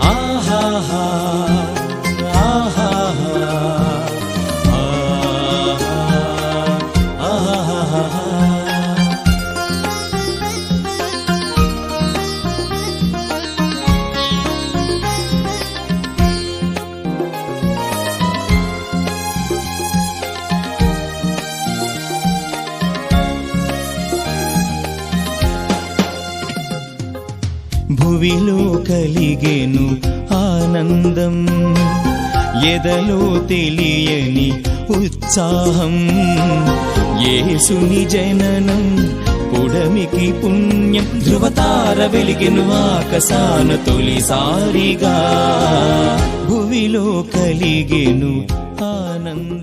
ఆహాహా భువిలో కలిగెను ఆనందం, ఎదలో తెలియని ఉత్సాహం. యేసుని జననం పుడమికి పుణ్యం, ధృవతార వెలిగెను ఆకాశాన తొలిసారిగా. భువిలో కలిగెను ఆనందం.